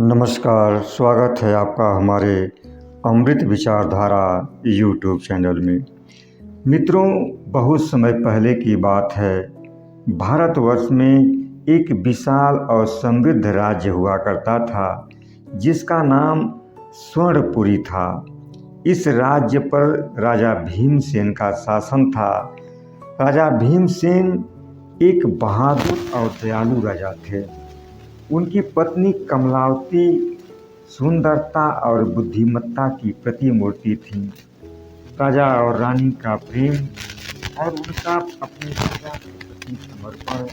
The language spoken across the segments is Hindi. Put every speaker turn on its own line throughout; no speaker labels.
नमस्कार, स्वागत है आपका हमारे अमृत विचारधारा यूट्यूब चैनल में। मित्रों, बहुत समय पहले की बात है। भारतवर्ष में एक विशाल और समृद्ध राज्य हुआ करता था जिसका नाम स्वर्णपुरी था। इस राज्य पर राजा भीमसेन का शासन था। राजा भीमसेन एक बहादुर और दयालु राजा थे। उनकी पत्नी कमलावती सुंदरता और बुद्धिमत्ता की प्रतिमूर्ति थी। राजा और रानी का प्रेम और उनका अपने प्रजा के प्रति समर्पण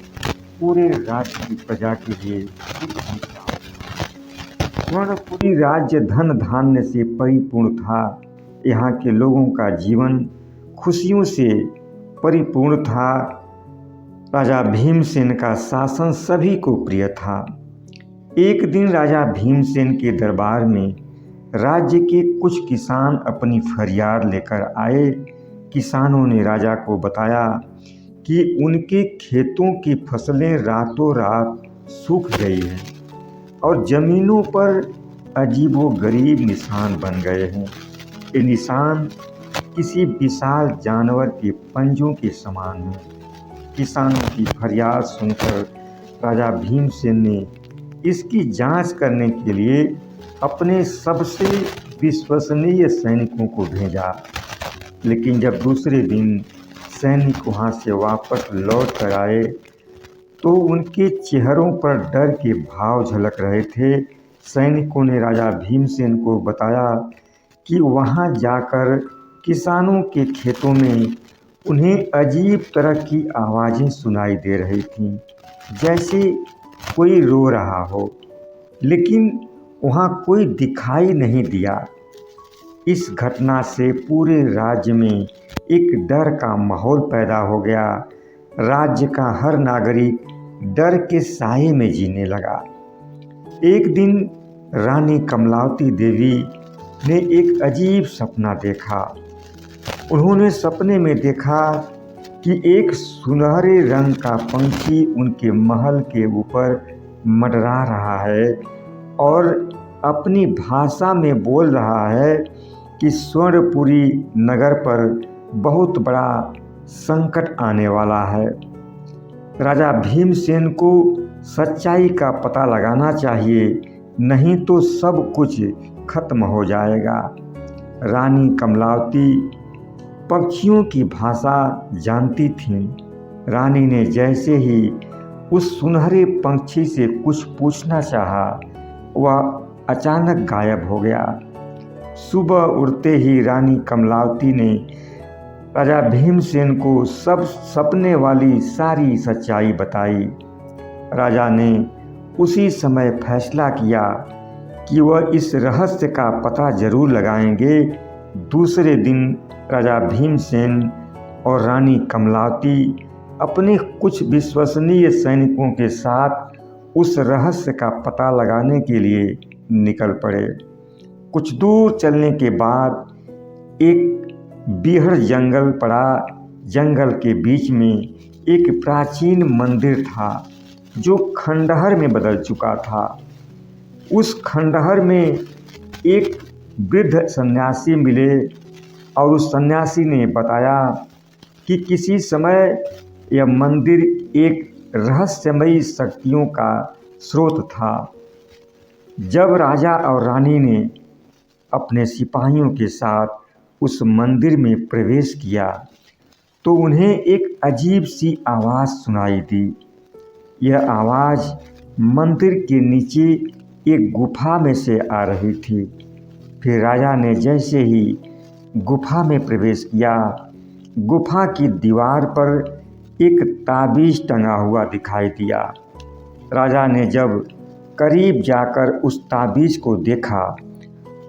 पूरे राज्य की प्रजा के लिए कुछ नहीं था। स्वर्णपुरी राज्य धन धान्य से परिपूर्ण था। यहाँ के लोगों का जीवन खुशियों से परिपूर्ण था। राजा भीमसेन का शासन सभी को प्रिय था। एक दिन राजा भीमसेन के दरबार में राज्य के कुछ किसान अपनी फरियाद लेकर आए। किसानों ने राजा को बताया कि उनके खेतों की फसलें रातों रात सूख गई हैं और ज़मीनों पर अजीबोगरीब निशान बन गए हैं। ये निशान किसी विशाल जानवर के पंजों के समान हैं। किसानों की फरियाद सुनकर राजा भीमसेन ने इसकी जांच करने के लिए अपने सबसे विश्वसनीय सैनिकों को भेजा। लेकिन जब दूसरे दिन सैनिक वहां से वापस लौट कर आए तो उनके चेहरों पर डर के भाव झलक रहे थे। सैनिकों ने राजा भीमसेन को बताया कि वहां जाकर किसानों के खेतों में उन्हें अजीब तरह की आवाज़ें सुनाई दे रही थीं, जैसे कोई रो रहा हो, लेकिन वहाँ कोई दिखाई नहीं दिया। इस घटना से पूरे राज्य में एक डर का माहौल पैदा हो गया। राज्य का हर नागरिक डर के साये में जीने लगा। एक दिन रानी कमलावती देवी ने एक अजीब सपना देखा। उन्होंने सपने में देखा कि एक सुनहरे रंग का पंछी उनके महल के ऊपर मंडरा रहा है और अपनी भाषा में बोल रहा है कि स्वर्णपुरी नगर पर बहुत बड़ा संकट आने वाला है। राजा भीमसेन को सच्चाई का पता लगाना चाहिए, नहीं तो सब कुछ खत्म हो जाएगा। रानी कमलावती पक्षियों की भाषा जानती थीं। रानी ने जैसे ही उस सुनहरे पंछी से कुछ पूछना चाहा, वह अचानक गायब हो गया। सुबह उड़ते ही रानी कमलावती ने राजा भीमसेन को सब सपने वाली सारी सच्चाई बताई। राजा ने उसी समय फैसला किया कि वह इस रहस्य का पता जरूर लगाएंगे। दूसरे दिन राजा भीमसेन और रानी कमलावती अपने कुछ विश्वसनीय सैनिकों के साथ उस रहस्य का पता लगाने के लिए निकल पड़े। कुछ दूर चलने के बाद एक बीहड़ जंगल पड़ा। जंगल के बीच में एक प्राचीन मंदिर था जो खंडहर में बदल चुका था। उस खंडहर में एक वृद्ध सन्यासी मिले और उस सन्यासी ने बताया कि किसी समय यह मंदिर एक रहस्यमयी शक्तियों का स्रोत था। जब राजा और रानी ने अपने सिपाहियों के साथ उस मंदिर में प्रवेश किया तो उन्हें एक अजीब सी आवाज़ सुनाई दी। यह आवाज़ मंदिर के नीचे एक गुफा में से आ रही थी। फिर राजा ने जैसे ही गुफा में प्रवेश किया, गुफा की दीवार पर एक ताबीज़ टंगा हुआ दिखाई दिया। राजा ने जब करीब जाकर उस ताबीज़ को देखा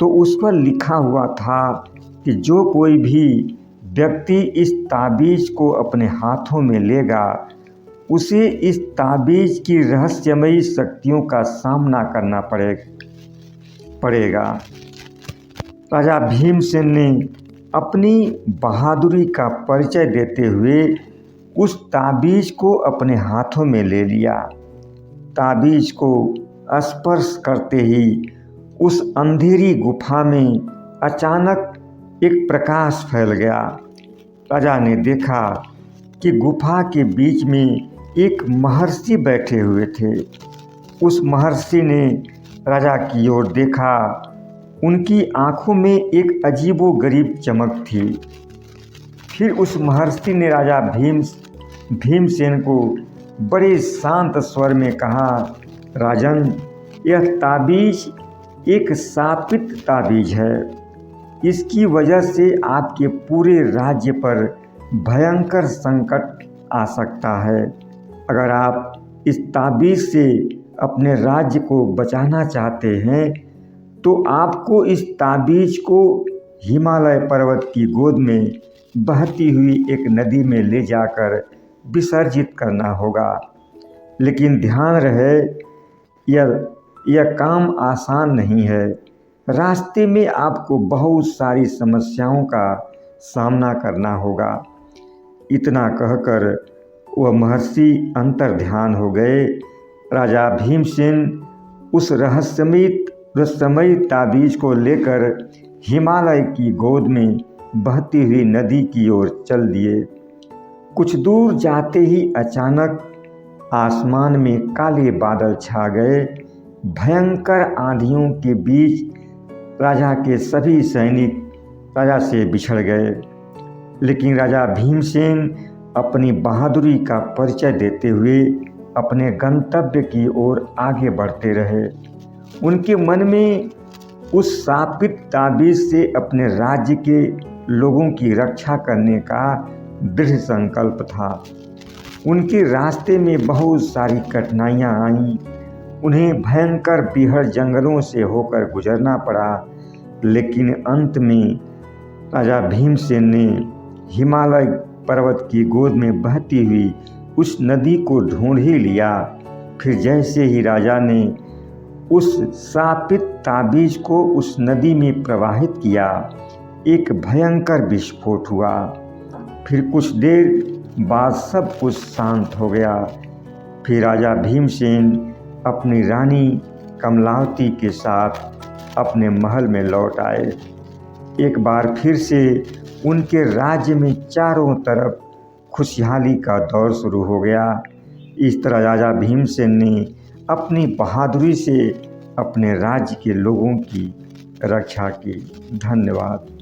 तो उस पर लिखा हुआ था कि जो कोई भी व्यक्ति इस ताबीज़ को अपने हाथों में लेगा उसे इस ताबीज़ की रहस्यमयी शक्तियों का सामना करना पड़ेगा। राजा भीमसेन ने अपनी बहादुरी का परिचय देते हुए उस ताबीज़ को अपने हाथों में ले लिया। ताबीज़ को स्पर्श करते ही उस अंधेरी गुफा में अचानक एक प्रकाश फैल गया। राजा ने देखा कि गुफा के बीच में एक महर्षि बैठे हुए थे। उस महर्षि ने राजा की ओर देखा। उनकी आंखों में एक अजीबोगरीब चमक थी। फिर उस महर्षि ने राजा भीमसेन को बड़े शांत स्वर में कहा, राजन, यह ताबीज एक शापित ताबीज है। इसकी वजह से आपके पूरे राज्य पर भयंकर संकट आ सकता है। अगर आप इस ताबीज से अपने राज्य को बचाना चाहते हैं तो आपको इस ताबीज को हिमालय पर्वत की गोद में बहती हुई एक नदी में ले जाकर विसर्जित करना होगा। लेकिन ध्यान रहे, यह काम आसान नहीं है। रास्ते में आपको बहुत सारी समस्याओं का सामना करना होगा। इतना कहकर वह महर्षि अंतर्ध्यान हो गए। राजा भीमसेन उस रहस्यमयी ताबीज को लेकर हिमालय की गोद में बहती हुई नदी की ओर चल दिए। कुछ दूर जाते ही अचानक आसमान में काले बादल छा गए। भयंकर आंधियों के बीच राजा के सभी सैनिक राजा से बिछड़ गए। लेकिन राजा भीमसेन अपनी बहादुरी का परिचय देते हुए अपने गंतव्य की ओर आगे बढ़ते रहे। उनके मन में उस शापित ताबीज से अपने राज्य के लोगों की रक्षा करने का दृढ़ संकल्प था। उनके रास्ते में बहुत सारी कठिनाइयाँ आईं। उन्हें भयंकर बीहड़ जंगलों से होकर गुजरना पड़ा। लेकिन अंत में राजा भीमसेन ने हिमालय पर्वत की गोद में बहती हुई उस नदी को ढूंढ ही लिया। फिर जैसे ही राजा ने उस शापित ताबीज को उस नदी में प्रवाहित किया, एक भयंकर विस्फोट हुआ। फिर कुछ देर बाद सब कुछ शांत हो गया। फिर राजा भीमसेन अपनी रानी कमलावती के साथ अपने महल में लौट आए। एक बार फिर से उनके राज्य में चारों तरफ खुशहाली का दौर शुरू हो गया। इस तरह राजा भीमसेन ने अपनी बहादुरी से अपने राज्य के लोगों की रक्षा की। धन्यवाद।